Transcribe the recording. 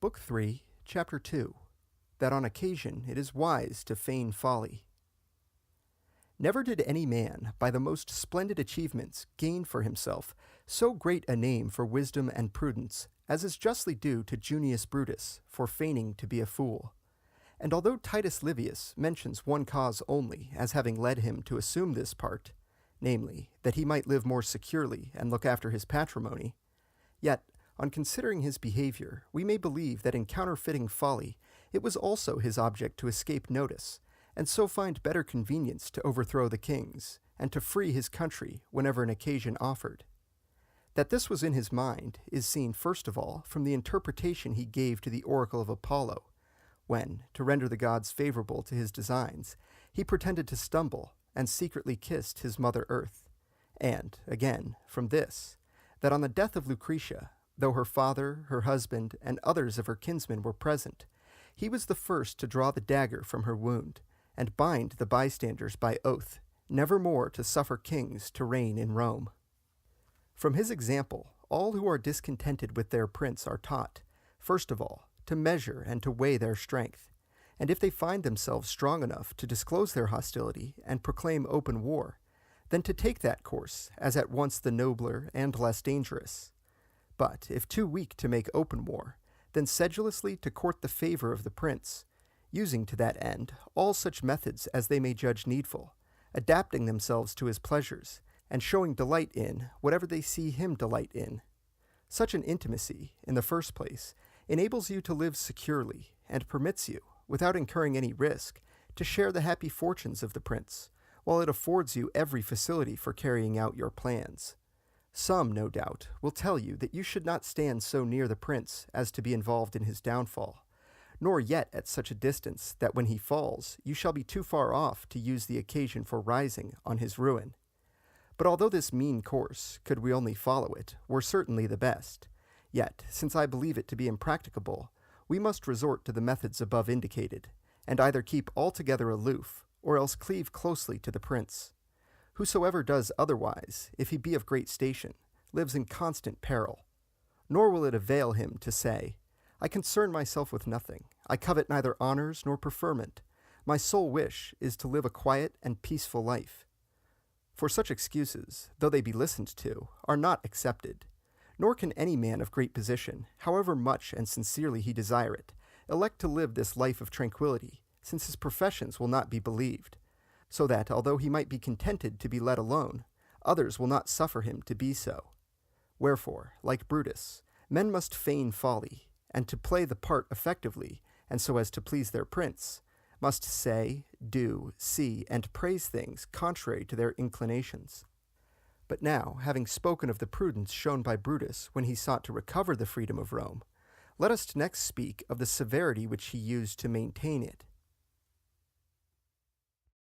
Book 3, Chapter 2, that on occasion it is wise to feign folly. Never did any man, by the most splendid achievements, gain for himself so great a name for wisdom and prudence, as is justly due to Junius Brutus for feigning to be a fool. And although Titus Livius mentions one cause only as having led him to assume this part, namely, that he might live more securely and look after his patrimony, yet, on considering his behavior, we may believe that in counterfeiting folly, it was also his object to escape notice, and so find better convenience to overthrow the kings, and to free his country whenever an occasion offered. That this was in his mind is seen first of all from the interpretation he gave to the oracle of Apollo, when, to render the gods favorable to his designs, he pretended to stumble, and secretly kissed his mother Earth, and, again, from this, that on the death of Lucretia, though her father, her husband, and others of her kinsmen were present, he was the first to draw the dagger from her wound, and bind the bystanders by oath, never more to suffer kings to reign in Rome. From his example, all who are discontented with their prince are taught, first of all, to measure and to weigh their strength, and if they find themselves strong enough to disclose their hostility and proclaim open war, then to take that course as at once the nobler and less dangerous. But if too weak to make open war, then sedulously to court the favor of the prince, using to that end all such methods as they may judge needful, adapting themselves to his pleasures, and showing delight in whatever they see him delight in. Such an intimacy, in the first place, enables you to live securely, and permits you, without incurring any risk, to share the happy fortunes of the prince, while it affords you every facility for carrying out your plans. Some, no doubt, will tell you that you should not stand so near the prince as to be involved in his downfall, nor yet at such a distance that when he falls you shall be too far off to use the occasion for rising on his ruin. But although this mean course, could we only follow it, were certainly the best, yet, since I believe it to be impracticable, we must resort to the methods above indicated, and either keep altogether aloof, or else cleave closely to the prince. Whosoever does otherwise, if he be of great station, lives in constant peril. Nor will it avail him to say, I concern myself with nothing, I covet neither honors nor preferment, my sole wish is to live a quiet and peaceful life. For such excuses, though they be listened to, are not accepted, nor can any man of great position, however much and sincerely he desire it, elect to live this life of tranquillity, since his professions will not be believed, so that, although he might be contented to be let alone, others will not suffer him to be so. Wherefore, like Brutus, men must feign folly, and to play the part effectively, and so as to please their prince, must say, do, see, and praise things contrary to their inclinations. But now, having spoken of the prudence shown by Brutus when he sought to recover the freedom of Rome, let us next speak of the severity which he used to maintain it.